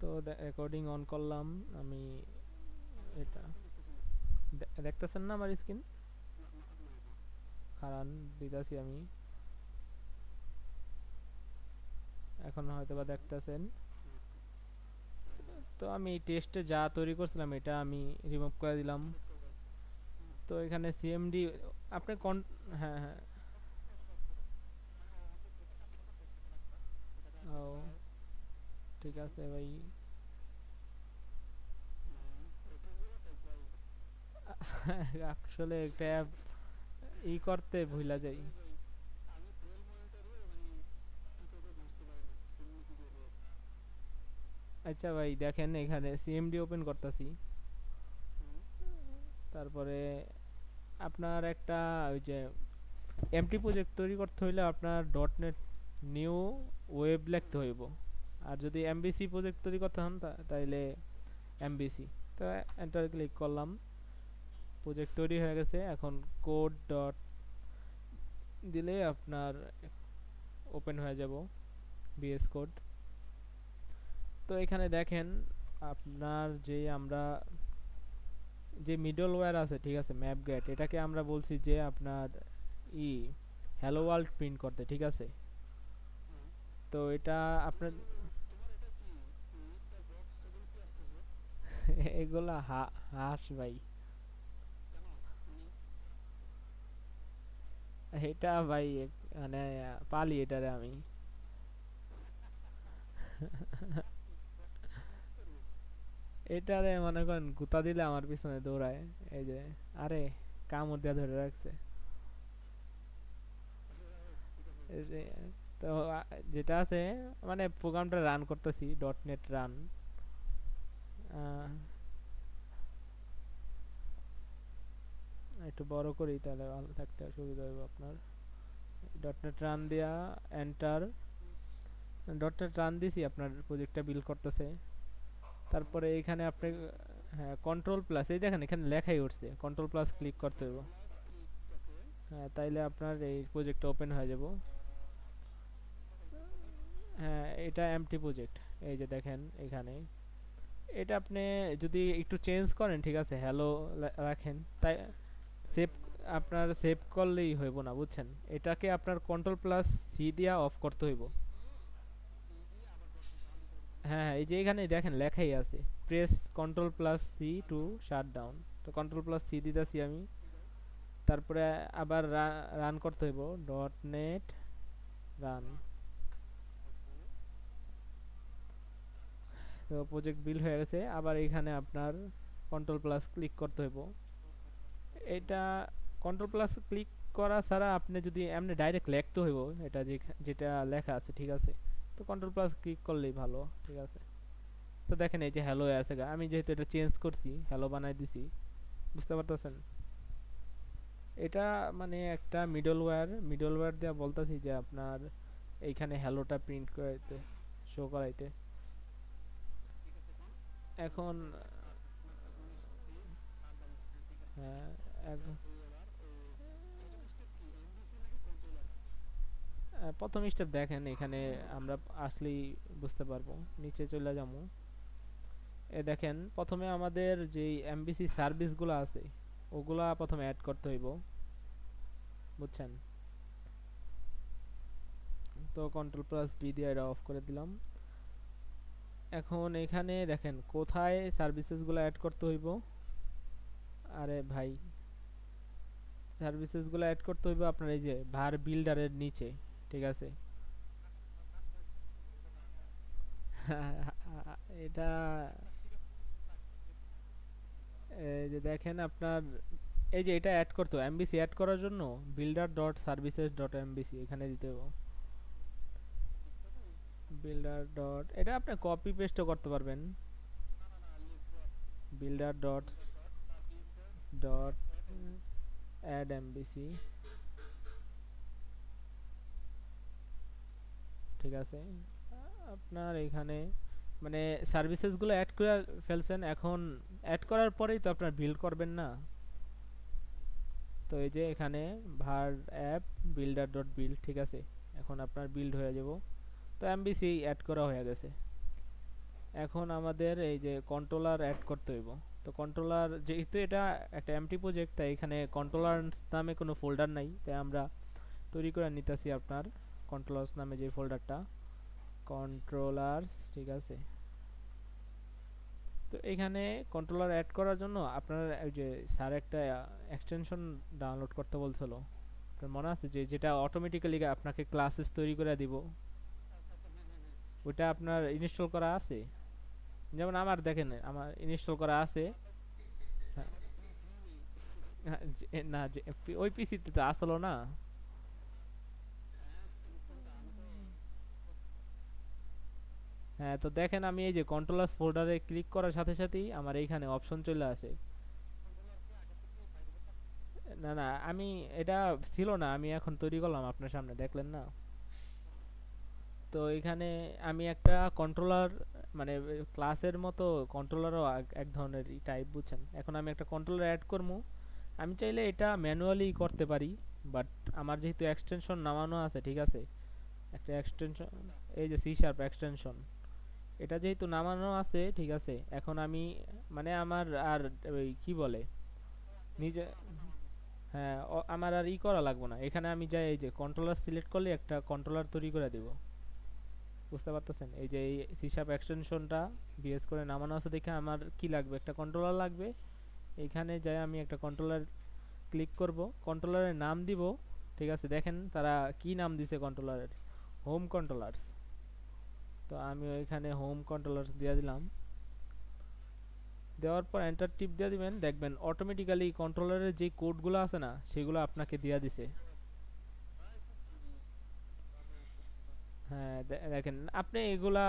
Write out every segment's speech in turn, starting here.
তো recording on করলাম আমি। এটা দেখতেছেন না আমার স্ক্রিন? কারণ দিতেছি আমি, এখন হয়তো বা দেখতেছেন। তো আমি টেস্টে যা তৈরি করছিলাম এটা আমি রিমুভ করে দিলাম। তো এখানে সিএমডি আপনি হ্যাঁ হ্যাঁ। ও ঠিক আছে ভাই। আসলে একটা ই করতে ভুলা যাই। আচ্ছা ভাই দেখেন এখানে সিএমডি ওপেন করতেছি। তারপরে আপনার একটা ওই যে এমটি প্রজেক্ট তৈরি করতে হইলে আপনার ডট নেট নিউ ওয়েব লিখতে হইব। আর যদি এমবিসি প্রজেক্ট তৈরি করতে হন তাইলে এমবিসি। তো এন্টার ক্লিক করলাম, প্রজেক্ট তৈরি হয়ে গেছে। এখন কোড ডট দিলে আপনার ওপেন হয়ে যাব বিএস কোড। তো এখানে দেখেন আপনার যে আমরা যে মিডলওয়্যার আছে ঠিক আছে, ম্যাপ গেট, এটাকে আমরা বলছি যে আপনার ই হ্যালো ওয়ার্ল্ড প্রিন্ট করতে, ঠিক আছে। তো এটা আপনার এগুলা হাস ভাই। এটা ভাই মানে পালি এটারে আমি। এটারে মনে করেন গুতা দিলে আমার পিছনে দৌড়ায়। এই যে আরে কামড় দিয়া ধরে রাখছে। এই যে, তো যেটা আছে মানে প্রোগ্রামটা রান করতেছি ডট নেট রান। একটু বড় করি তাহলে ভালো থাকতে সুবিধা হবে আপনার। ডট নেট রান দিয়া এন্টার। ডট নেট রান দিছি, আপনার প্রজেক্টটা বিল্ড করতেছে। তারপরে এখানে আপনি হ্যাঁ কন্ট্রোল প্লাস, এই দেখেন এখানে লেখাই উঠছে, কন্ট্রোল প্লাস ক্লিক করতে হবে। হ্যাঁ তাইলে আপনার এই প্রজেক্টটা ওপেন হয়ে যাব। হ্যাঁ এটা এমটি প্রজেক্ট। এই যে দেখেন এখানে এটা আপনি যদি একটু চেঞ্জ করেন ঠিক আছে, হ্যালো রাখেন তাই সেভ, আপনার সেভ করলেই হইব না বুঝছেন। এটাকে আপনার কন্ট্রোল প্লাস সি দিয়া অফ করতে হইব। হ্যাঁ হ্যাঁ এই যে এখানে দেখেন লেখাই আছে, press control plus C to shut down. তো কন্ট্রোল প্লাস সি দিতেছি আমি। তারপরে আবার রান করতে হইব ডট নেট রান। তো প্রজেক্ট বিল্ড হয়ে গেছে। আবার এখানে আপনার কন্ট্রোল প্লাস ক্লিক করতে হইব। এটা কন্ট্রোল প্লাস ক্লিক করা ছাড়া আপনি যদি এমনি ডাইরেক্ট লিখতে হইব, এটা যেটা লেখা আছে ঠিক আছে। তো কন্ট্রোল প্লাস ক্লিক করলেই ভালো, ঠিক আছে। তো দেখেন এই যে হ্যালো আছে গা, আমি যেহেতু এটা চেঞ্জ করছি হ্যালো বানাই দিছি, বুঝতে পারতেছেন। এটা মানে একটা মিডলওয়্যার দিয়ে বলতেছি যে আপনার এইখানে হ্যালোটা প্রিন্ট করাইতে, শো করাইতে। এখন হ্যাঁ এখন প্রথম স্টেপ দেখেন এখানে আমরা আসলেই বুঝতে পারবো। নিচে চলে যাবো। এ দেখেন প্রথমে আমাদের যেই এমবিসি সার্ভিসগুলো আছে ওগুলা প্রথমে অ্যাড করতে হইব, বুঝছেন। তো কন্ট্রোল প্লাস বি দিয়ে এটা অফ করে দিলাম। এখন এখানে দেখেন কোথায় সার্ভিসেসগুলো অ্যাড করতে হইব। আরে ভাই সার্ভিসেসগুলো অ্যাড করতে হইব আপনার এই যে ভার বিল্ডারের নিচে, ঠিক আছে। এটা এই যে দেখেন আপনার এই যে এটা অ্যাড করতে এমবিসি অ্যাড করার জন্য builder dot services dot MBC এখানে দিতে হবে। বিল্ডার ডট, এটা আপনি কপি পেস্টও করতে পারবেন। Builder dot dot add MVC, ঠিক আছে। আপনার এখানে মানে সার্ভিসেসগুলো অ্যাড করে ফেলছেন, এখন অ্যাড করার পরেই তো আপনার বিল্ড করবেন না। তো এই যে এখানে ভার অ্যাপ বিল্ডার ডট বিল্ড, ঠিক আছে। এখন আপনার বিল্ড হয়ে যাব। তো এমবিসি অ্যাড করা হয়ে গেছে। এখন আমাদের এই যে কন্ট্রোলার অ্যাড করতে হইব। তো কন্ট্রোলার যেহেতু এটা একটা এমটি প্রজেক্ট, তাই এখানে কন্ট্রোলার নামে কোনো ফোল্ডার নাই, তাই আমরা তৈরি করে নিতেছি আপনার কন্ট্রোলার্স নামে যে ফোল্ডারটা, কন্ট্রোলার্স, ঠিক আছে। তো এখানে কন্ট্রোলার অ্যাড করার জন্য আপনার ওই যে স্যার একটা এক্সটেনশন ডাউনলোড করতে বলছিল, আপনার মনে আছে যে যেটা অটোমেটিক্যালি আপনাকে ক্লাসেস তৈরি করে দিব, ওটা আপনার ইনস্টল করা আছে? যেমন আমার দেখেন আমার ইনস্টল করা আছে। হ্যাঁ, হ্যাঁ, না ওই পিসিতে তো আসলো না। হ্যাঁ, তো দেখেন আমি এই যে কন্ট্রোলার্স ফোল্ডারে ক্লিক করার সাথে সাথেই আমার এইখানে অপশন চলে আসে। না না, আমি এটা ছিল না, আমি এখন তৈরি করলাম আপনার সামনে, দেখলেন না? তো এখানে আমি একটা কন্ট্রোলার, মানে ক্লাসের মতো কন্ট্রোলারও এক ধরনের টাইপ, বুঝছেন? এখন আমি একটা কন্ট্রোলার অ্যাড করবো। আমি চাইলে এটা ম্যানুয়ালি করতে পারি, বাট আমার যেহেতু এক্সটেনশন নামানো আছে, ঠিক আছে, একটা এক্সটেনশন, এই যে সি শার্প এক্সটেনশন, এটা যেহেতু নামানো আছে, ঠিক আছে, এখন আমি মানে আমার আর ওই কি বলে নিজে, হ্যাঁ, আমার আর করা লাগবে না, এখানে আমি যাই এই যে কন্ট্রোলার সিলেক্ট করলে একটা কন্ট্রোলার তৈরি করে দেব। বুঝতে পারতেছেন? এই যে এই সি শার্প এক্সটেনশনটা বিএস করে নামানো আছে দেখে আমার কি লাগবে, একটা কন্ট্রোলার লাগবে। এইখানে যাই আমি একটা কন্ট্রোলার ক্লিক করব, কন্ট্রোলারের নাম দিব, ঠিক আছে। দেখেন তারা কি নাম দিছে কন্ট্রোলারের, হোম কন্ট্রোলার্স। তো আমি ওইখানে হোম কন্ট্রোলার্স দিয়ে দিলাম। দেওয়ার পর এন্টার টিপ দিয়ে দিবেন, দেখবেন অটোমেটিক্যালি কন্ট্রোলারের যে কোডগুলো আছে না, সেগুলো আপনাকে দিয়ে দিছে। হ্যাঁ, দেখেন আপনি এগুলা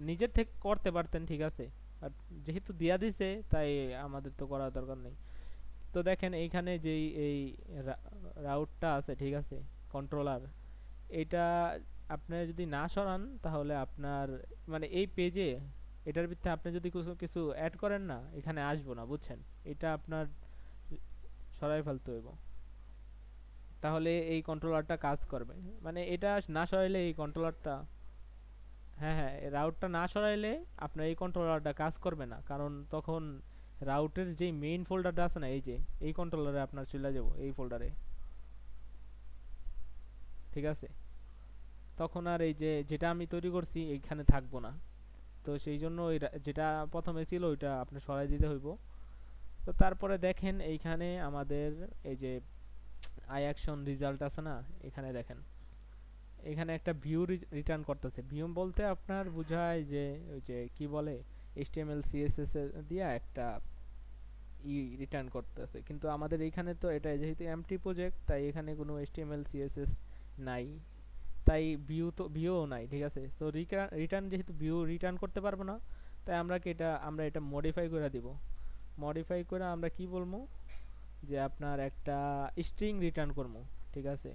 নিজের থেকে করতে পারতেন, ঠিক আছে, বাট যেহেতু দিয়া দিছে তাই আমাদের তো করার দরকার নেই। তো দেখেন এইখানে যেই এই রাউটটা আছে, ঠিক আছে, কন্ট্রোলার, এটা আপনি যদি না সরান তাহলে আপনার মানে এই পেজে, এটার ভিতরে আপনি যদি কিছু কিছু অ্যাড করেন না, এখানে আসবো না, বুঝছেন? এটা আপনার সরাই ফেলতে হইব, তাহলে এই কন্ট্রোলারটা কাজ করবে। মানে এটা না সরাইলে এই কন্ট্রোলারটা, হ্যাঁ হ্যাঁ, রাউটটা না সরাইলে আপনার এই কন্ট্রোলারটা কাজ করবে না, কারণ তখন রাউটের যে মেইন ফোল্ডারটা আছে না, এই যে এই কন্ট্রোলারে আপনার চলে যাব, এই ফোল্ডারে, ঠিক আছে। তখন আর এই যে যেটা আমি তৈরি করছি এইখানে থাকবো না। তো সেই জন্য ওই যেটা প্রথমে ছিল ওইটা আপনি সরাই দিতে হইব। তো তারপরে দেখেন এইখানে আমাদের এই যে আই অ্যাকশন রেজাল্ট আছে না, এখানে দেখেন এখানে একটা ভিউ রিটার্ন করতেছে। ভিউ বলতে আপনার বোঝায় যে ওই যে কি বলে এইচটিএমএল সিএসএস দিয়া একটা রিটার্ন করতেছে, কিন্তু আমাদের এইখানে তো এটা যেহেতু এমটি প্রজেক্ট, তাই এখানে কোনো এইচটিএমএল সিএসএস নাই, তাই ভিউও নাই, ঠিক আছে। তো রিটার্ন যেহেতু ভিউ রিটার্ন করতে পারবো না, তাই আমরা এটা মডিফাই করে দিব। মডিফাই করে আমরা কি বলবো, যে আপনার একটা স্ট্রিং রিটার্ন করবো, ঠিক আছে।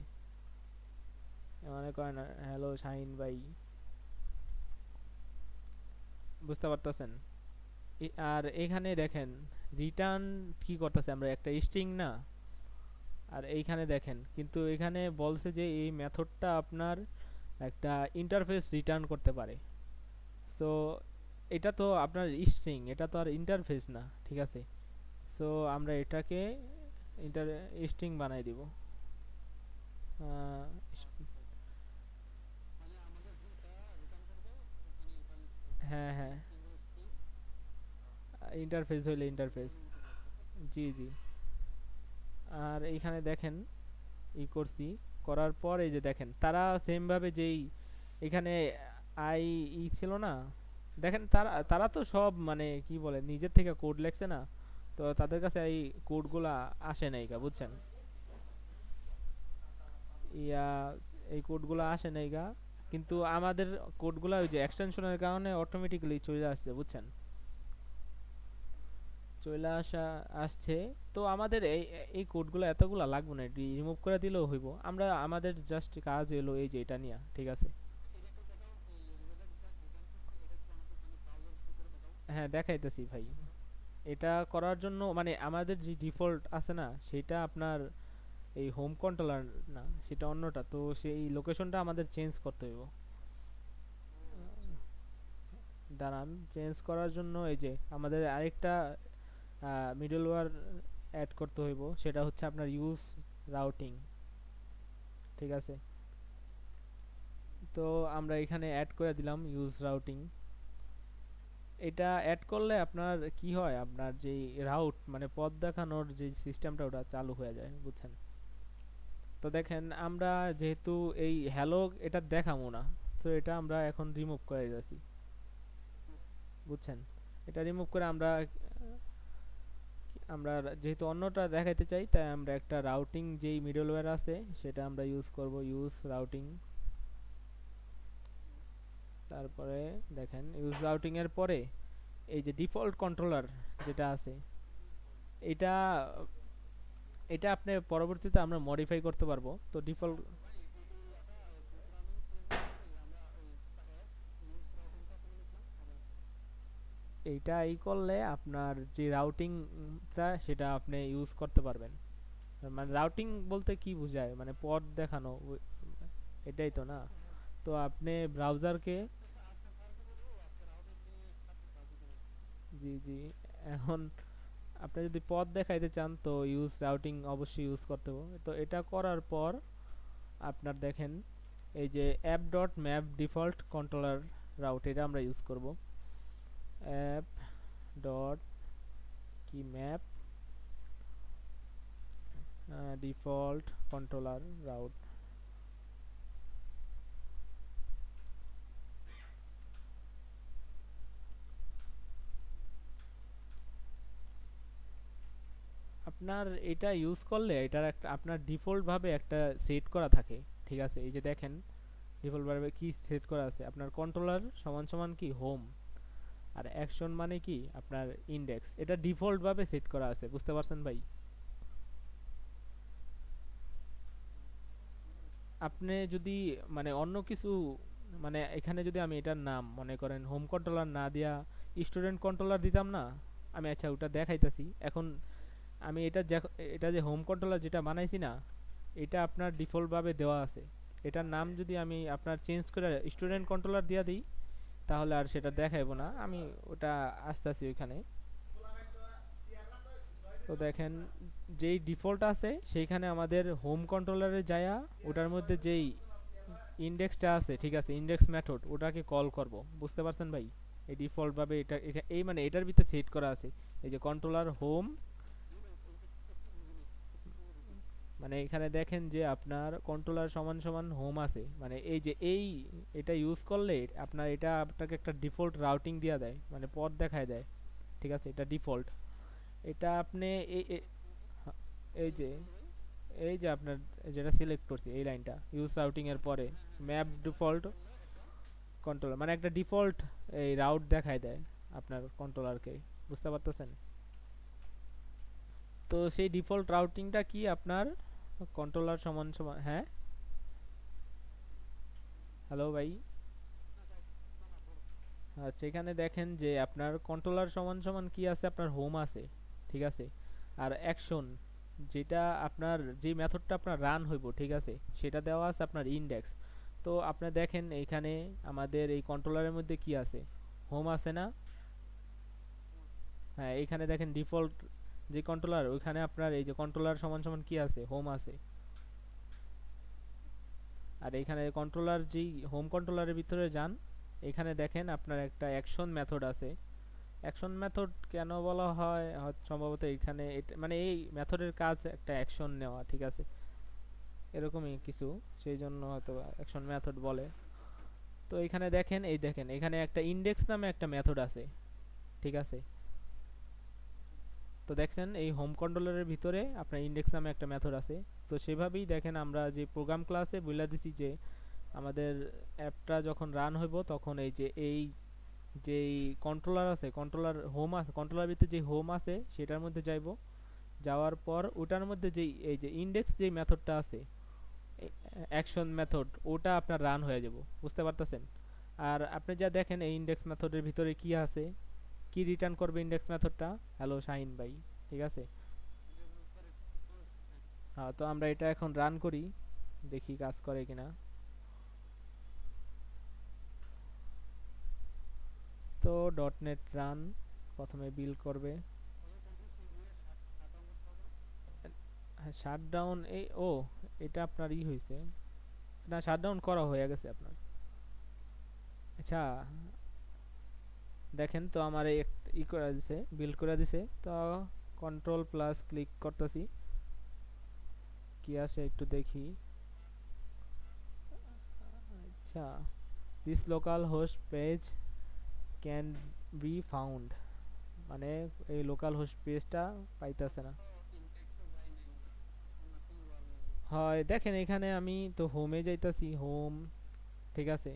মনে করেন হ্যালো শাহিন ভাই, বুঝতে পারতেছেন? আর এখানে দেখেন রিটার্ন কি করতেছে, আমরা একটা স্ট্রিং না। আর এইখানে দেখেন কিন্তু এখানে বলছে যে এই মেথডটা আপনার একটা ইন্টারফেস রিটার্ন করতে পারে। সো এটা তো আপনার স্ট্রিং, এটা তো আর ইন্টারফেস না, ঠিক আছে। সো আমরা এটাকে ইন্টার স্ট্রিং বানাই দিব। হ্যাঁ হ্যাঁ, ইন্টারফেস হইলে ইন্টারফেস, জি জি। আর এইখানে দেখেন করছি, করার পর এই যে দেখেন তারা সেম ভাবে যেই এখানে আই ছিল না, দেখেন তারা তারা তো সব মানে কি বলে নিজের থেকে কোড লেখছে না, তো তাদের কাছে এই কোডগুলা আসে নাই, বুঝছেন? ইয়া, এই কোডগুলো আসে নাই কিন্তু আমাদের কোডগুলো ওই যে এক্সটেনশনের কারণে অটোমেটিক্যালি চলে আসছে, বুঝছেন? চলে আসছে। তো আমাদের এই এই কোডগুলো এতগুলা লাগবে না, রিমুভ করে দিলেও হইব। আমরা আমাদের জাস্ট কাজ এলো এই যে এটা নিয়ে, ঠিক আছে। হ্যাঁ, দেখাইতেছি ভাই। এটা করার জন্য মানে আমাদের যে ডিফল্ট আছে না, সেটা আপনার এই হোম কন্ট্রোলার না, সেটা অন্যটা, তো সেই লোকেশনটা আমাদের চেঞ্জ করতে হইব। দাঁড়ান, চেঞ্জ করার জন্য এই যে আমাদের আরেকটা মিডলওয়্যার অ্যাড করতে হইব, সেটা হচ্ছে আপনার ইউজ রাউটিং। ঠিক আছে, তো আমরা এখানে অ্যাড করে দিলাম ইউজ রাউটিং। এটা অ্যাড করলে আপনার কি হয়, আপনার যেই রাউট মানে পথ দেখানোর যে সিস্টেমটা ওটা চালু হয়ে যায়, বুঝছেন? তো দেখেন আমরা যেহেতু এই হ্যালো এটা দেখাবো না, তো এটা আমরা এখন রিমুভ করে দিয়েছি, বুঝছেন? এটা রিমুভ করে আমরা আমরা যেহেতু অন্যটা দেখাইতে চাই, তাই আমরা একটা রাউটিং যেই মিডলওয়্যার আছে সেটা আমরা ইউজ করব, ইউজ রাউটিং। তারপরে দেখেন ইউজ রাউটিং এর পরে এই যে ডিফল্ট কন্ট্রোলার যেটা আছে, এটা এটা আপনি পরবর্তীতে আমরা মডিফাই করতে পারবো। তো ডিফল্ট এইটা এই করলে আপনার যে রাউটিংটা সেটা আপনি ইউজ করতে পারবেন। মানে রাউটিং বলতে কি বোঝায়, মানে পথ দেখানো, এটাই তো না? তো আপনি ব্রাউজারকে, জি জি, এখন আপনি যদি পথ দেখাইতে চান তো ইউজ রাউটিং অবশ্যই ইউজ করতে হবে। তো এটা করার পর আপনার দেখেন এই যে app dot map default controller route, এটা আমরা ইউজ করব। অ্যাপ ডট কি ম্যাপ ডিফল্ট কন্ট্রোলার রাউট। আপনার এটা ইউজ করলে এটার একটা আপনার ডিফল্ট ভাবে একটা সেট করা থাকে। ঠিক আছে, এই যে দেখেন ডিফল্ট ভাবে কি সেট করা আছে, আপনার কন্ট্রোলার সমান সমান কি হোম, আর অ্যাকশন মানে কি আপনার ইন্ডেক্স, এটা ডিফল্ট ভাবে সেট করা আছে, বুঝতে পারছেন ভাই? আপনি যদি মানে অন্য কিছু, মানে এখানে যদি আমি এটার নাম মনে করেন হোম কন্ট্রোলার না দিয়া স্টুডেন্ট কন্ট্রোলার দিতাম না, আমি আচ্ছা ওটা দেখাইতাছি এখন। আমি এটা যে হোম কন্ট্রোলার যেটা বানাইছি না, এটা আপনার ডিফল্ট ভাবে দেওয়া আছে। এটার নাম যদি আমি আপনার চেঞ্জ করে স্টুডেন্ট কন্ট্রোলার দিয়া দিই, তাহলে আর সেটা দেখাইবো না। আমি ওটা আসতেছি ওইখানে। তো দেখেন যেই ডিফল্ট আছে সেইখানে আমাদের হোম কন্ট্রোলারে যায়া ওটার মধ্যে যেই ইন্ডেক্সটা আছে, ঠিক আছে, ইন্ডেক্স মেথড ওটাকে কল করব, বুঝতে পারছেন ভাই? এই ডিফল্ট ভাবে এটা এই মানে এটার ভিতরে সেট করা আছে, এই যে কন্ট্রোলার হোম। মানে এখানে দেখেন যে আপনার কন্ট্রোলার সমান সমান হোম আছে, মানে এই যে এটা ইউজ করলে আপনার এটা আপনাকে একটা ডিফল্ট রাউটিং দিয়া দেয়, মানে পথ দেখায় দেয়। ঠিক আছে, এটা ডিফল্ট। এটা আপনি হা, এই যে এই যে আপনার যেটা সিলেক্ট করছি এই লাইনটা ইউজ রাউটিং এর পরে ম্যাপ ডিফল্ট কন্ট্রোলার, মানে একটা ডিফল্ট এই রাউট দেখায় দেয় আপনার কন্ট্রোলারকে, বুঝতে পারতেছেন? তো সেই ডিফল্ট রাউটিংটা কি আপনার কন্ট্রোলার সমান সমান, হ্যাঁ? হ্যালো ভাই। আচ্ছা, এখানে দেখেন যে আপনার কন্ট্রোলার সমান সমান কি আছে, আপনার হোম আছে। ঠিক আছে, আর অ্যাকশন যেটা আপনার যে মেথডটা আপনার রান হইব, ঠিক আছে, সেটা দেওয়া আছে আপনার ইন্ডেক্স। তো আপনি দেখেন এইখানে আমাদের এই কন্ট্রোলারের মধ্যে কি আছে, হোম আছে না? হ্যাঁ, এইখানে দেখেন ডিফল্ট যে কন্ট্রোলার, ওইখানে আপনার এই যে কন্ট্রোলার সমান সমান কি আছে, হোম আছে। আর এখানে কন্ট্রোলার যেই হোম কন্ট্রোলারের ভিতরে যান, এখানে দেখেন আপনার একটা অ্যাকশন মেথড আছে। অ্যাকশন মেথড কেন বলা হয়, হয়তো সম্ভবত এখানে মানে এই মেথডের কাজ একটা অ্যাকশন নেওয়া, ঠিক আছে, এরকমই কিছু, সেই জন্য হয়তো অ্যাকশন মেথড বলে। তো এখানে দেখেন, এই দেখেন এখানে একটা ইন্ডেক্স নামে একটা মেথড আছে। ঠিক আছে, তো দেখছেন এই হোম কন্ট্রোলারের ভিতরে আপনার ইন্ডেক্স নামে একটা মেথড আছে। তো সেভাবেই দেখেন আমরা যে প্রোগ্রাম ক্লাসে বলে দিছি যে আমাদের অ্যাপটা যখন রান হইব তখন এই যে যেই কন্ট্রোলার আছে, কন্ট্রোলার হোম আছে, কন্ট্রোলার ভিতরে যে হোম আছে সেটার মধ্যে যাইব, যাওয়ার পর ওটার মধ্যে যেই এই যে ইন্ডেক্স যেই মেথডটা আছে, অ্যাকশন মেথড, ওটা আপনার রান হয়ে যাব, বুঝতে পারতেছেন? আর আপনি যা দেখেন এই ইন্ডেক্স মেথডের ভিতরে কি আছে, কি রিটার্ন করবে ইন্ডেক্স মেথডটা, হ্যালো শাহিন ভাই। ঠিক আছে, হ্যাঁ, তো আমরা এটা এখন রান করি, দেখি কাজ করে কিনা। তো তো ডট নেট রান প্রথমে বিল্ড করবে। হ্যাঁ, শাটডাউন এই ও এটা আপনার হয়েছে না, শাটডাউন করা হয়ে গেছে আপনার। আচ্ছা, দেখেন তো আমার করে দিছে, বিল্ড করে দিছে তো। কন্ট্রোল প্লাস ক্লিক করতেছি, কি আসে একটু দেখি। আচ্ছা, this local host page can be found, মানে এই লোকাল হোস্ট পেজটা পাইতেছে না। হয় দেখেন এখানে আমি তো হোমে যাইতাছি, হোম ঠিক আছে,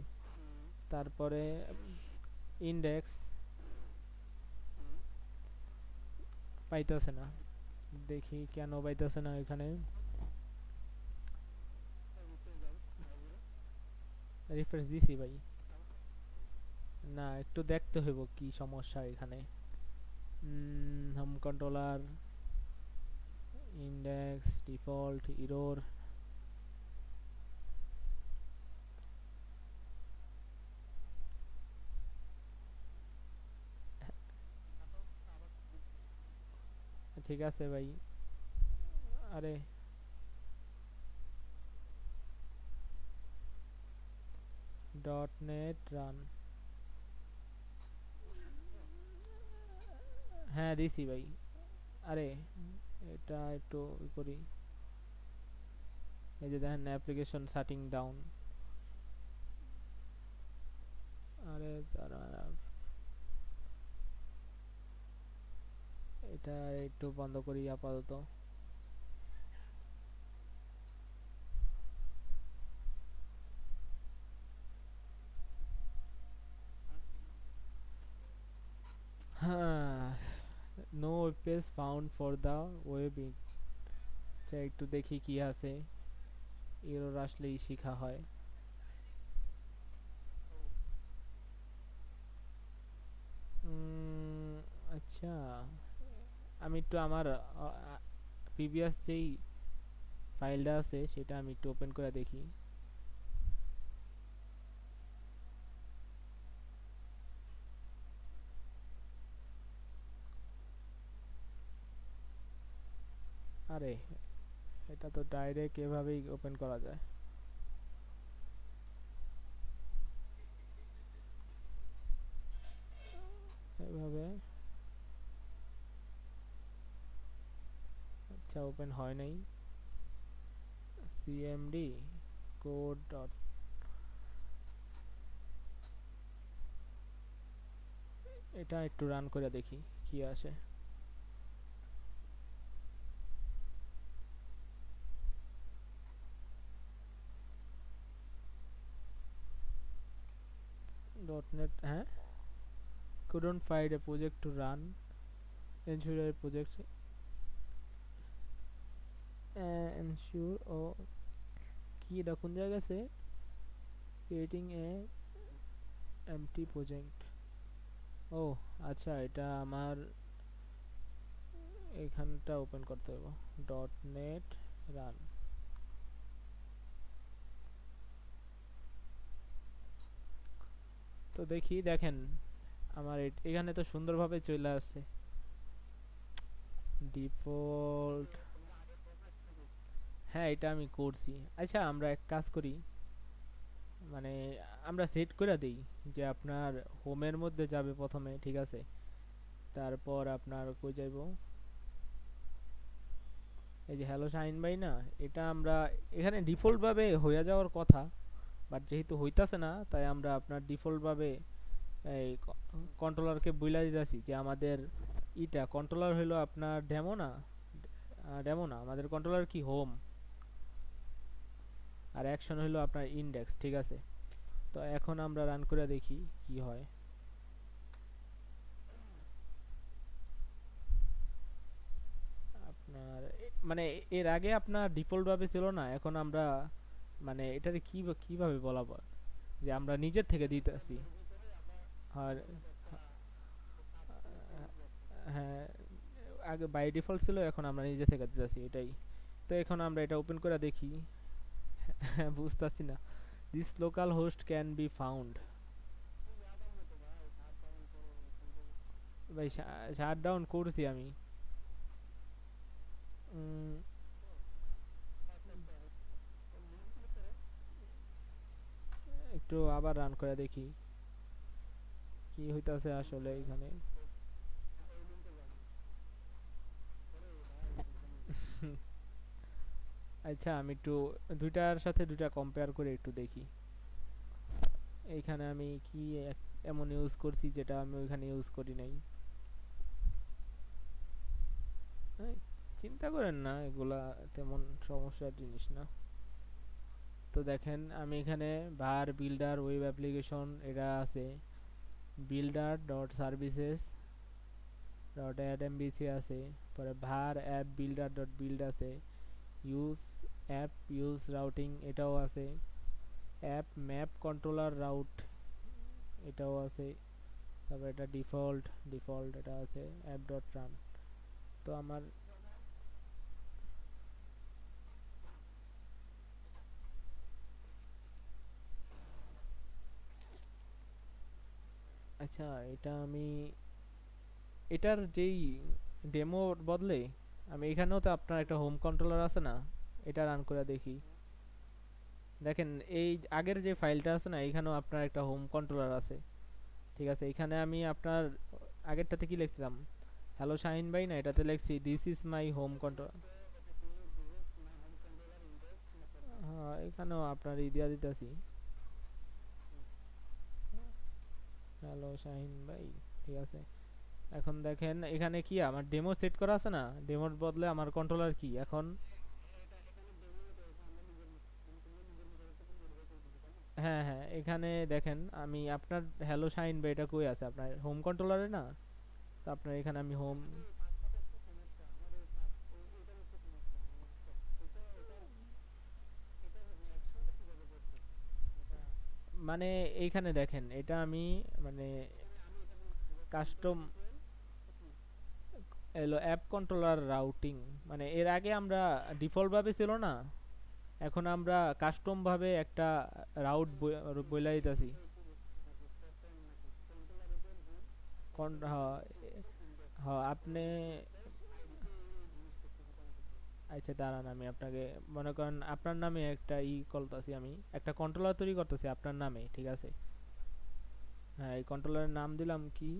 তারপরে ইন্ডেক্স পাইতেছে না। দেখি কেন পাইতেছে না এখানে। রিফ্রেশ দিছি ভাই, না একটু দেখতে হইব কি সমস্যা এখানে। Home controller, index, default, error. ঠিক আছে ভাই। আরে ডট নেট রান, হ্যাঁ দিছি ভাই। আরে এটা একটু করি। এই যে দেখেন অ্যাপ্লিকেশন শাটিং ডাউন। আরে যারা, এটা একটু বন্ধ করি আপাতত। হ্যাঁ, no web page found for the web. আচ্ছা একটু দেখি কি আছে, এরর আসলেই শিখা হয়। উম, আচ্ছা, আমি একটু আমার প্রিভিয়াস যেই ফাইলটা আছে সেটা আমি একটু ওপেন করে দেখি। আরে এটা তো ডাইরেক্ট এভাবেই ওপেন করা যায় এভাবে। আচ্ছা ওপেন হয় নাই। সিএমডি কোড ডট, এটা একটু রান করে দেখি কি আসে। ডট নেট, হ্যাঁ, couldn't find a project to run, ensure a project, ensure ও কি এটা কোন জায়গা আছে, creating a empty project। ও আচ্ছা, এটা আমার এখানটা ওপেন করতে হবে, ডট নেট রান। তো দেখি, দেখেন আমার এখানে তো সুন্দরভাবে চলে আসছে ডিফল্ট। হ্যাঁ এটা আমি করছি। আচ্ছা আমরা এক কাজ করি, মানে আমরা সেট করে দেই যে আপনার হোমের মধ্যে যাবে প্রথমে, ঠিক আছে, তারপর আপনার কই যাইব, এই যে হ্যালো শাহিন ভাই না, এটা আমরা এখানে ডিফল্ট ভাবে হয়ে যাওয়ার কথা, বাট যেহেতু হইতাছে না তাই আমরা আপনার ডিফল্ট ভাবে এই কন্ট্রোলারকে বইলা দিতেছি যে আমাদের কন্ট্রোলার হইলো আপনার ডেমো না, ডেমো না, আমাদের কন্ট্রোলার কি হোম, আর অ্যাকশন হইলো আপনার ইন্ডেক্স, ঠিক আছে। তো এখন আমরা রান করে দেখি কি হয়। আপনার মানে এর আগে আপনার ডিফল্ট ভাবে ছিল না, এখন আমরা মানে এটারে কিভাবে বলা যে আমরা নিজের থেকে দিতেছি। আর হ্যাঁ, আগে বাই ডিফল্ট ছিল, এখন আমরা নিজে থেকে দিতেছি এটাই। তো এখন আমরা এটা ওপেন করে দেখি। বুঝতেছি না, this local host can be found. ভাই শাট ডাউন করছি আমি। উম, একটু আবার রান করে দেখি কি হইতাছে আসলে এখানে। আচ্ছা আমি একটু দুইটার সাথে দুইটা কম্পেয়ার করে একটু দেখি এইখানে আমি কি এমন ইউজ করছি যেটা আমি ওইখানে ইউজ করি নাই। এই, চিন্তা করেন না, এগুলা তেমন সমস্যার জিনিস না। তো দেখেন আমি এখানে var builder ওয়েব অ্যাপ্লিকেশন এটা আছে, builder dot services dot add MVC আছে, পরে var app builder dot build আছে, ইউজ অ্যাপ ইউজ রাউটিং এটাও আছে, অ্যাপ ম্যাপ কন্ট্রোলার রাউট এটাও আছে, তারপর এটা ডিফল্ট ডিফল্ট এটা আছে, অ্যাপ ডট রান। তো আমার আচ্ছা এটা আমি এটার যেই ডেমোর বদলে আমি এখানেও তো আপনার একটা হোম কন্ট্রোলার আছে না, এটা রান করে দেখি। দেখেন এই আগের যে ফাইলটা আছে না, এখানেও আপনার একটা হোম কন্ট্রোলার আছে। ঠিক আছে, এখানে আমি আপনার আগেরটাতে কি লিখছিলাম, হ্যালো শাহিন ভাই না, এটাতে লিখছি this is my home controller. হ্যাঁ এখানেও আপনার দিয়া দিতেছি হ্যালো শাহিন ভাই। ঠিক আছে, এখন দেখেন এখানে কি আমার ডেমো সেট করা আছে না, ডেমোর বদলে আমার কন্ট্রোলার কি এখন। হ্যাঁ হ্যাঁ, এখানে দেখেন আমি আপনার হ্যালো শাহিন ভাই এটা কই আছে আপনার হোম কন্ট্রোলারে না। তো আপনার এখানে আমি হোম মানে এইখানে দেখেন এটা আমি মানে কাস্টম এলো অ্যাপ কন্ট্রোলার রাউটিং, মানে এর আগে আমরা ডিফল্ট ভাবে ছিল না, এখন আমরা কাস্টম ভাবে একটা রাউট বইলা দিতেছি। হ্যাঁ হ্যাঁ আপনি আচ্ছা দাঁড়ান আমি আপনাকে মনে করেন আপনার নামে একটা করতেছি, আমি একটা কন্ট্রোলার তৈরি করতেছি আপনার নামে, ঠিক আছে। হ্যাঁ এই কন্ট্রোলারের নাম দিলাম কি,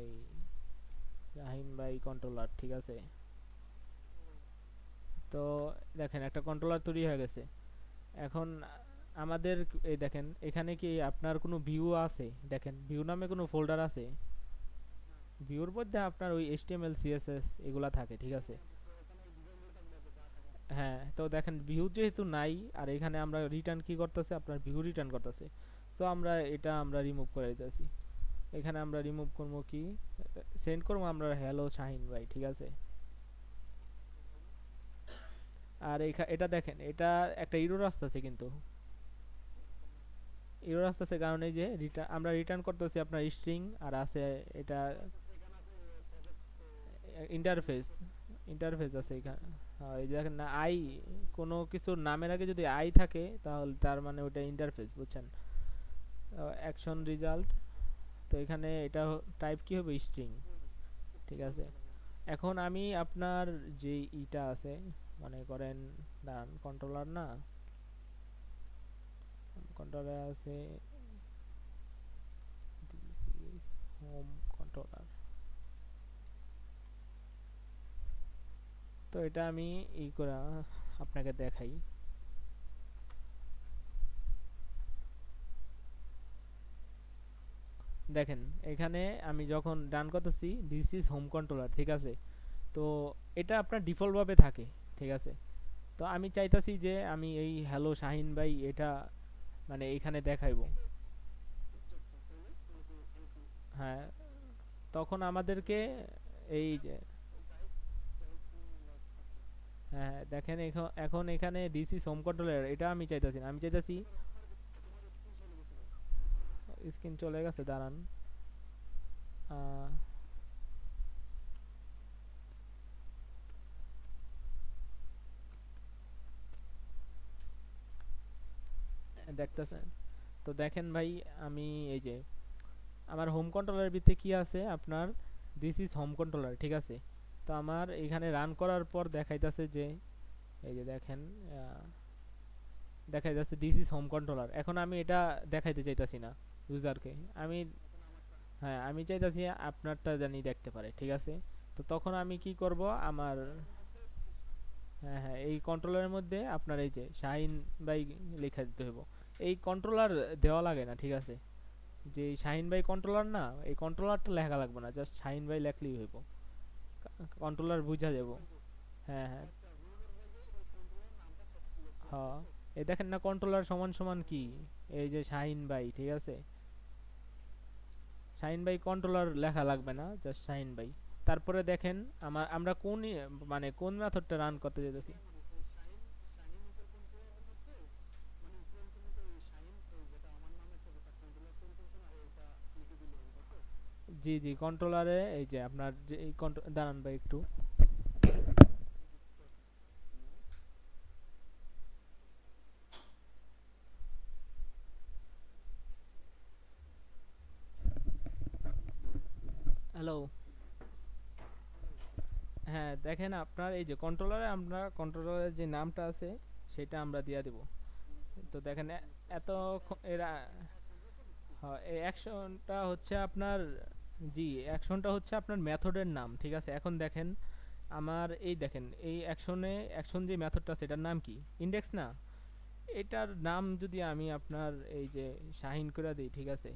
এই রাহিম ভাই কন্ট্রোলার, ঠিক আছে। তো দেখেন একটা কন্ট্রোলার তৈরি হয়ে গেছে। এখন আমাদের এই দেখেন এখানে কি আপনার কোনো ভিউ আছে, দেখেন ভিউ নামে কোনো ফোল্ডার আছে, ভিউর মধ্যে আপনার ওই এইচটিএমএল সিএসএস এগুলা থাকে, ঠিক আছে। হ্যাঁ তো দেখেন ভিউ যেহেতু নাই, আর এখানে আমরা রিটার্ন কি করতেছে, আপনার ভিউ রিটার্ন করতেছে। তো আমরা এটা আমরা রিমুভ করে দিতেছি। এখানে আমরা রিমুভ করবো কি, সেন্ড করবো আমরা হ্যালো শাহিন ভাই, ঠিক আছে। আর এটা দেখেন এটা একটা ইরর আসতেছে কিন্তু, এরর আসতেছে কারণ এই যে আমরা রিটার্ন করতেছি আপনার স্ট্রিং আর আছে এটা ইন্টারফেস, ইন্টারফেস আছে এখানে। হ্যাঁ, এই যে দেখেন না আই, কোনো কিছুর নামের আগে যদি আই থাকে তাহলে তার মানে ওটা ইন্টারফেস, বুঝছেন। অ্যাকশন রেজাল্ট, তো এখানে এটা টাইপ কি হবে স্ট্রিং, ঠিক আছে। এখন আমি আপনার যে ইটা আছে মনে করেন, দাঁড়ান কন্ট্রোলার না, কন্ট্রোলার আছে হোম কন্ট্রোলার। তো এটা আমি করা আপনাকে দেখাই। দেখেন এখানে আমি যখন রান করতেছি দিস ইজ হোম কন্ট্রোলার, ঠিক আছে। তো এটা আপনার ডিফল্ট ভাবে থাকে, ঠিক আছে। তো আমি চাইতাছি যে আমি এই হ্যালো শাহিন ভাই এটা মানে এইখানে দেখাইবো। হ্যাঁ তখন আমাদেরকে এই যে হ্যাঁ দেখেন এখন এখানে দিস ইজ হোম কন্ট্রোলার এটা আমি চাইতাছি না, আমি চাইতাছি স্ক্রিন চলে গেছে, দাঁড়ান। আহ, দেখতেছেন, তো দেখেন ভাই আমি এই যে আমার হোম কন্ট্রোলারের ভিতরে কি আছে আপনার, দিস ইজ হোম কন্ট্রোলার, ঠিক আছে। তো আমার এখানে রান করার পর দেখাইতেছে যে এই যে দেখেন, দেখা যাচ্ছে দিস ইজ হোম কন্ট্রোলার। এখন আমি এটা দেখাইতে চাইতাছি না ইউজারকে, আমি, হ্যাঁ আমি চাইতাছি আপনারটা জানি দেখতে পারে, ঠিক আছে। তো তখন আমি কি করব, আমার, হ্যাঁ হ্যাঁ এই কন্ট্রোলারের মধ্যে আপনার এই যে শাহিন ভাই লেখা দিতে হইব। এই কন্ট্রোলার দেওয়া লাগে না, ঠিক আছে। যে এই শাহিন ভাই কন্ট্রোলার না, এই কন্ট্রোলারটা লেখা লাগবে না, জাস্ট শাহিন ভাই লেখলেই হইব, কন্ট্রোলার বুঝা যাব। হ্যাঁ হ্যাঁ, হ্যাঁ এই দেখেন না কন্ট্রোলার সমান সমান কি, এই যে শাহিন ভাই, ঠিক আছে। শাহিন ভাই কন্ট্রোলার লেখা লাগবে না, জাস্ট শাহিন ভাই। তারপরে দেখেন আমরা কোন মানে কোন মেথডটা রান করতে যেতেছি। জি জি, কন্ট্রোলারে এই যে আপনার যে এই দাঁড়ান ভাই একটু। হ্যালো। হ্যাঁ দেখেন আপনার এই যে কন্ট্রোলারে আমরা কন্ট্রোলারের যে নামটা আছে সেটা আমরা দিয়া দেব। তো দেখেন এত এরা, হ্যাঁ এই অ্যাকশনটা হচ্ছে আপনার, জি অ্যাকশনটা হচ্ছে আপনার মেথডের নাম, ঠিক আছে। এখন দেখেন আমার এই দেখেন এই অ্যাকশন যে মেথডটা আছে এটার নাম কি, ইন্ডেক্স না। এটার নাম যদি আমি আপনার এই যে শাহিন করে দিই, ঠিক আছে,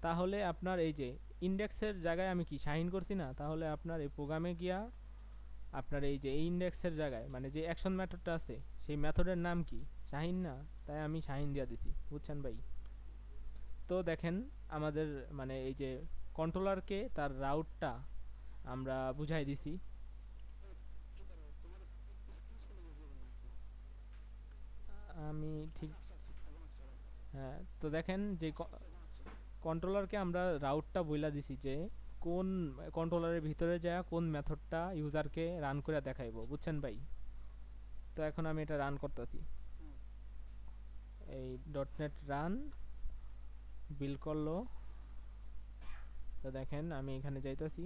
তাহলে আপনার এই যে ইন্ডেক্সের জায়গায় আমি কি শাহিন করছি না, তাহলে আপনার এই প্রোগ্রামে গিয়া আপনার এই যে এই ইন্ডেক্সের জায়গায় মানে যে অ্যাকশন মেথডটা আছে সেই মেথডের নাম কি, শাহিন না, তাই আমি শাহিন দিয়া দিছি, বুঝছেন ভাই। তো দেখেন আমাদের মানে এই যে কন্ট্রোলারকে তার রাউটটা আমরা বুঝাই দিছি। আমি ঠিক, হ্যাঁ তো দেখেন যে কন্ট্রোলারকে আমরা রাউটটা বইলা দিছি যে কোন কন্ট্রোলারের ভিতরে যায় কোন মেথডটা ইউজারকে রান করে দেখাইবো, বুঝছেন ভাই। তো এখন আমি এটা রান করতেছি, এই ডট নেট রান বিল করলো। তো দেখেন আমি এখানে যাইতাছি,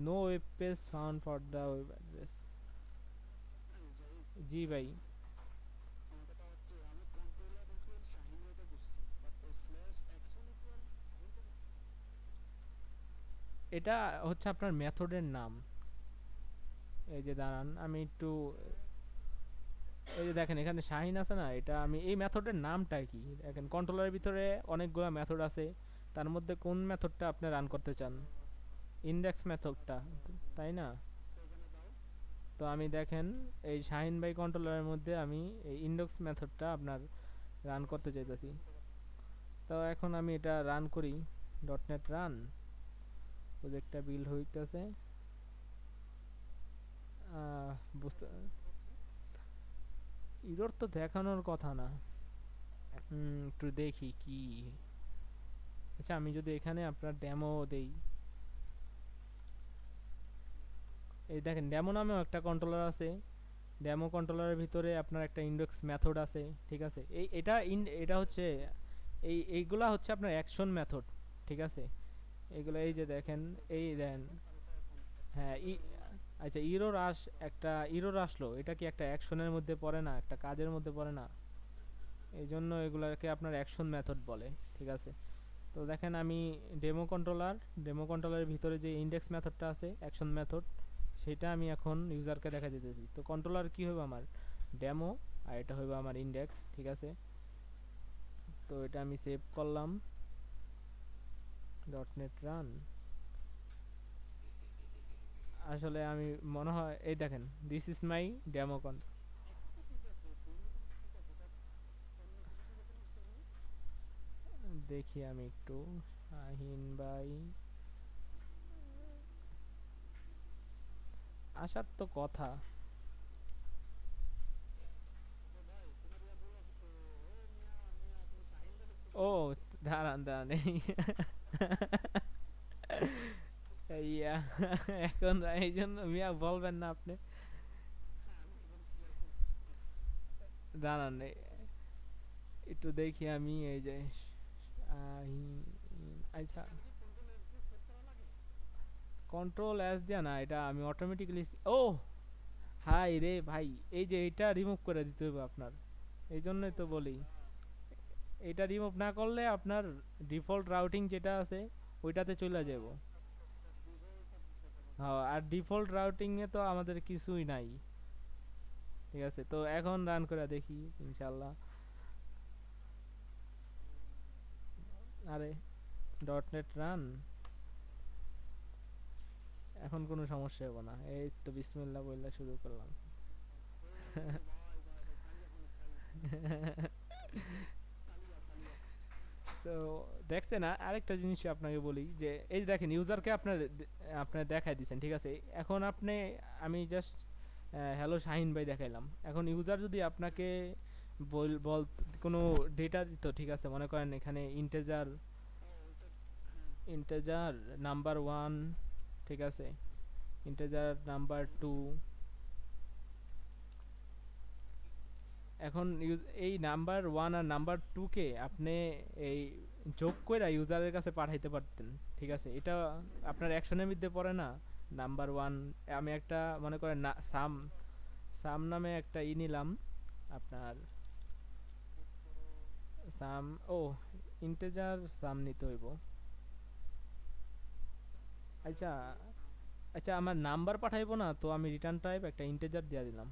no web page found for the web address. জি ভাই, এটা হচ্ছে আপনার মেথডের নাম। এই যে দাঁড়ান আমি একটু, এই যে দেখেন এখানে শাহিন আছে না, এটা আমি এই মেথডের নামটা কি দেখেন, কন্ট্রোলারের ভিতরে অনেকগুলো মেথড আছে, তার মধ্যে কোন মেথডটা আপনি রান করতে চান, ইন্ডেক্স মেথডটা, তাই না। তো আমি দেখেন এই শাহিন বাই কন্ট্রোলারের মধ্যে আমি এই ইন্ডেক্স মেথডটা আপনার রান করতে চাইতেছি। তো এখন আমি এটা রান করি, ডট নেট রান, প্রজেক্টটা বিল্ড হইতেছে। বুঝতে, ইরর তো দেখানোর কথা না। একটু দেখি কি, আচ্ছা আমি যদি এখানে আপনার ডেমো দেই, এই দেখেন ডেমো নামেও একটা কন্ট্রোলার আছে, ডেমো কন্ট্রোলারের ভিতরে আপনার একটা ইন্ডেক্স মেথড আছে, ঠিক আছে। এই এটা হচ্ছে এইগুলা হচ্ছে আপনার অ্যাকশন মেথড, ঠিক আছে। এইগুলা এই যে দেখেন, এই দেন, হ্যাঁ আচ্ছা একটা ইরর আসলো, এটা কি একটা অ্যাকশনের মধ্যে পড়ে না, একটা কাজের মধ্যে পড়ে না, এই জন্য এগুলাকে আপনার অ্যাকশন মেথড বলে, ঠিক আছে। তো দেখেন আমি ডেমো কন্ট্রোলারের ভিতরে যে ইন্ডেক্স মেথডটা আছে অ্যাকশন মেথড, সেটা আমি এখন ইউজারকে দেখা দিতেছি। তো কন্ট্রোলার কি হবে আমার, ডেমো, আর এটা হবে আমার ইন্ডেক্স, ঠিক আছে। তো এটা আমি সেভ করলাম, ডট নেট রান। আসলে আমি মনে হয় এই দেখেন দিস ইজ মাই ডেমো কন, দেখি আমি একটু, শাহিন ভাই আসার তো কথা। ও দাঁড়ান দাঁড়ান ইয়া এখন এই জন্য মিয়া বলবেন না আপনি। দাঁড়ান একটু দেখি আমি এই যে আচ্ছা কন্ট্রোল এস দিয়া না, এটা আমি অটোমেটিক্যালি ও হাই রে ভাই, এই যে এটা রিমুভ করে দিতে হবে আপনার। এই জন্যই তো বলি, এটা রিমুভ না করলে আপনার ডিফল্ট রাউটিং যেটা আছে ওইটাতে চলে যাব। হ্যাঁ, আর ডিফল্ট রাউটিং এ তো আমাদের কিছুই নাই। ঠিক আছে, তো এখন রান করে দেখি ইনশাল্লাহ। আরে ডট নেট রান, এখন কোনো সমস্যা হবে না। এই তো বিসমিল্লাহ বললা শুরু করলাম। তো দেখছেন, আরেকটা জিনিস আপনাকে বলি যে এই যে দেখেন ইউজারকে আপনার আপনার দেখাই দিচ্ছেন, ঠিক আছে। এখন আপনি, আমি জাস্ট হ্যালো শাহিন ভাই দেখাইলাম। এখন ইউজার যদি আপনাকে বল বল কোনো ডেটা দিত, ঠিক আছে, মনে করেন এখানে ইন্টেজার, ইন্টেজার নাম্বার ওয়ান, ঠিক আছে, ইন্টেজার নাম্বার টু। এখন এই নাম্বার ওয়ান আর নাম্বার টু কে আপনি এই যোগ করে ইউজারের কাছে পাঠাইতে পারতেন, ঠিক আছে। এটা আপনার অ্যাকশনের মধ্যে পড়ে না। নাম্বার ওয়ান, আমি একটা মনে করেন না সাম, সাম নামে একটা নিলাম আপনার, সাম, ও ইন্টেজার সাম নিতে হইব। আচ্ছা, আচ্ছা আমার নাম্বার পাঠাইবো না তো, আমি রিটার্ন টাইপ একটা ইন্টেজার দিয়ে দিলাম।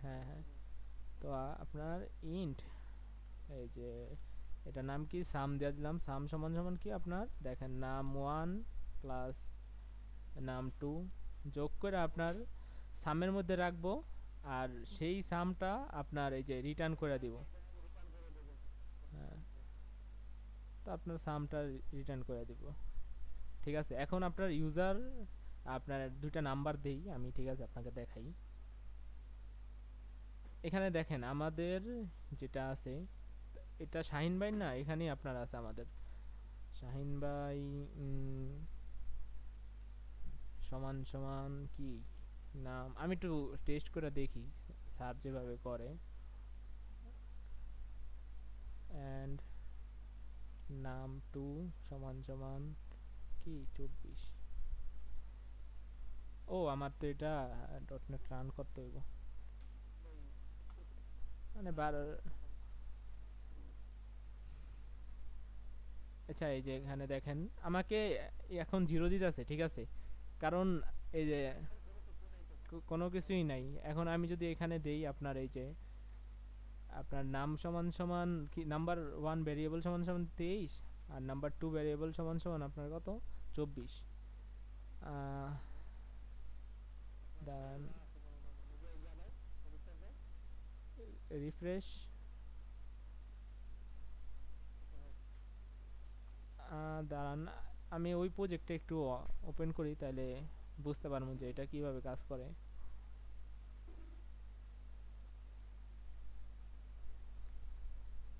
হ্যাঁ হ্যাঁ, তো আপনার ইন্ট, এই যে এটা নাম কি সাম দিয়ে দিলাম। সাম সমান সমান কি আপনার দেখেন নাম ওয়ান প্লাস নাম টু, যোগ করে আপনার সামের মধ্যে রাখবো। আর সেই সামটা আপনার এই যে রিটার্ন করে দিব। হ্যাঁ, তো আপনার সামটা রিটার্ন করে দিব। ঠিক আছে, এখন আপনার ইউজার, আপনার দুইটা নাম্বার দেই আমি, ঠিক আছে, আপনাকে দেখাই। এখানে দেখেন আমাদের যেটা আছে, এটা শাহিন ভাই না, এখানেই আপনার আছে আমাদের শাহিন ভাই সমান সমান কি নাম, আমি একটু টেস্ট করে দেখি স্যার যেভাবে করে। অ্যান্ড নাম টু সমান সমান কি 24। ও আমার তো এটা ডট নেট রান করতে হইব, মানে বার। আচ্ছা এই যে এখানে দেখেন আমাকে এখন জিরো দিতে আছে, ঠিক আছে, কারণ এই যে কোনো কিছুই নাই। এখন আমি যদি এখানে দেই আপনার এই যে আপনার নাম সমান সমান কি নাম্বার ওয়ান ভ্যারিয়েবল সমান সমান 23, আর নাম্বার টু ভ্যারিয়েবল সমান সমান আপনার কত 24। দাঁড়ান, রিফ্রেশ, দাঁড়ান আমি ওই প্রজেক্টটা একটু ওপেন করি, তাহলে বুঝতে পারবো যে এটা কিভাবে কাজ করে।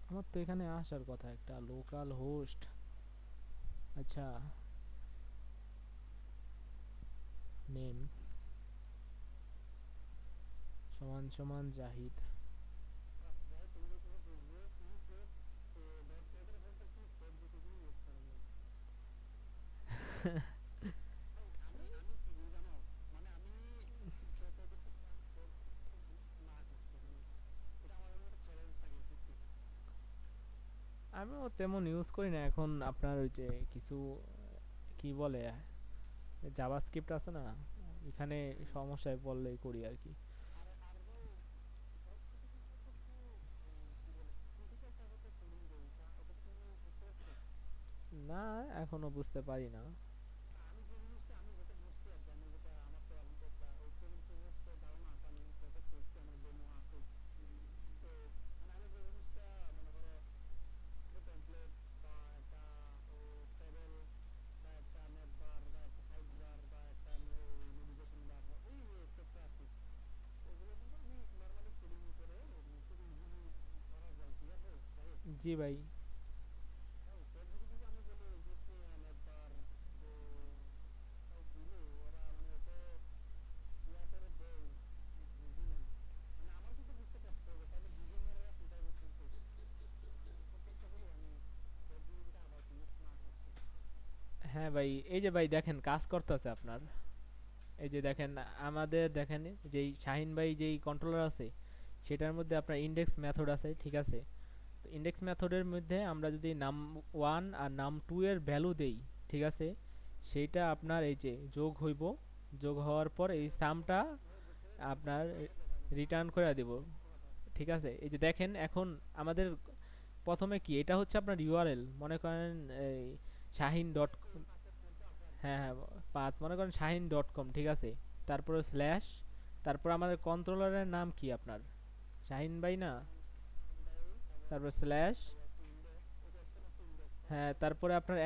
আমার তো এখানে আসার কথা একটা লোকাল হোস্ট। আচ্ছা, নেম সমান সমান জাহিদ। আমিও তেমন ইউজ করি না এখন। আপনার ওই যে কিছু কি বলে জাভাস্ক্রিপ্ট আছে না, এখানে সমস্যায় পড়লেই করি আর কি। না, এখনো বুঝতে পারি না। জি ভাই। হ্যাঁ ভাই, এই যে ভাই দেখেন কাজ করতেছে আপনার। এই যে দেখেন, আমাদের দেখেন যেই শাহিন ভাই যেই কন্ট্রোলার আছে সেটার মধ্যে আপনার ইন্ডেক্স মেথড আছে, ঠিক আছে? তো ইন্ডেক্স মেথডের মধ্যে আমরা যদি নাম ওয়ান আর নাম টু এর ভ্যালু দেই, ঠিক আছে, সেইটা আপনার এই যে যোগ হইব, যোগ হওয়ার পর এই সামটা আপনার রিটার্ন করে দিব, ঠিক আছে? এই যে দেখেন এখন আমাদের প্রথমে কি, এটা হচ্ছে আপনার ইউআরএল, মনে করেন এই শাহিন ডট, হ্যাঁ হ্যাঁ, পাথ মনে করেন শাহিন ডট কম, ঠিক আছে? তারপরে স্ল্যাশ, তারপর আমাদের কন্ট্রোলারের নাম কি আপনার, শাহিন ভাই না? তারপর স্ল্যাশ, হ্যাঁ, তারপরে আপনার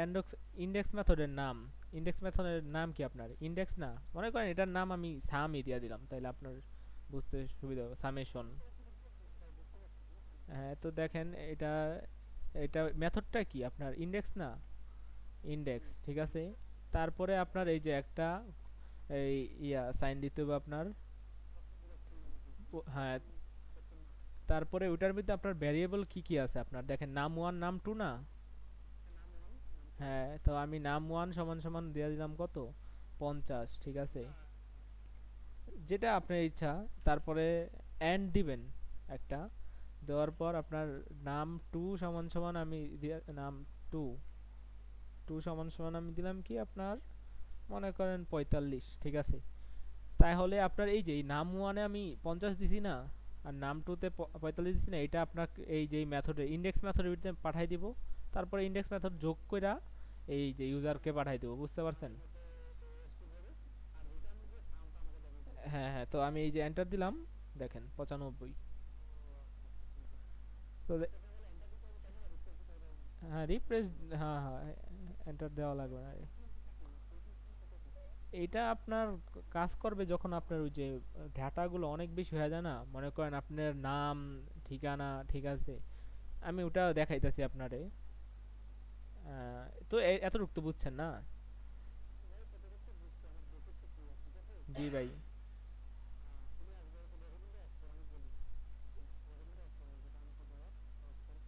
ইন্ডেক্স মেথডের নাম, ইন্ডেক্স মেথডের নাম কি আপনার, ইন্ডেক্স না, মনে করেন এটার নাম আমি সামই দিয়ে দিলাম, তাইলে আপনার বুঝতে সুবিধা হবে, সামেশন। হ্যাঁ, তো দেখেন এটা, এটা মেথডটা কি আপনার ইন্ডেক্স না, ইন্ডেক্স, ঠিক আছে? তারপরে আপনার এই যে একটা এই সাইন দিতে হবে আপনার, হ্যাঁ, তারপরে ওটার মধ্যে আপনার ভ্যারিয়েবল কি কি আছে আপনার, দেখেন নাম ওয়ান নাম টু না? হ্যাঁ, তো আমি নাম ওয়ান সমান সমান দিয়ে দিলাম কত, 50, ঠিক আছে? যেটা আপনার ইচ্ছা। তারপরে এন্ড দিবেন একটা, দেওয়ার পর আপনার নাম টু সমান সমান আমি নাম টু, টু সমান সমান আমি দিলাম কি আপনার, মনে করেন 45, ঠিক আছে? তাহলে আপনার এই যে এই নাম ওয়ানে আমি 50 দিছি না, আর নাম টুতে 45 দিছি না, এটা আপনার এই যে মেথডে ইন্ডেক্স মেথডের ভিতরে পাঠাই দিব। তারপরে ইন্ডেক্স মেথড যোগ কইরা এই যে ইউজারকে পাঠাই দেবো, বুঝতে পারছেন? হ্যাঁ হ্যাঁ, তো আমি এই যে এন্টার দিলাম, দেখেন 95। তো হ্যাঁ রিফ্রেশ, হ্যাঁ হ্যাঁ, এন্টার দেওয়া লাগবে না। এটা আপনার কাজ করবে যখন আপনার ওই যে ডেটাগুলো অনেক বেশি হয়ে যায় না, মনে করেন আপনার নাম, ঠিকানা, ঠিক আছে? আমি ওটা দেখাইতেছি আপনারে। তো এতটুকু তো বুঝছেন না? জি ভাই।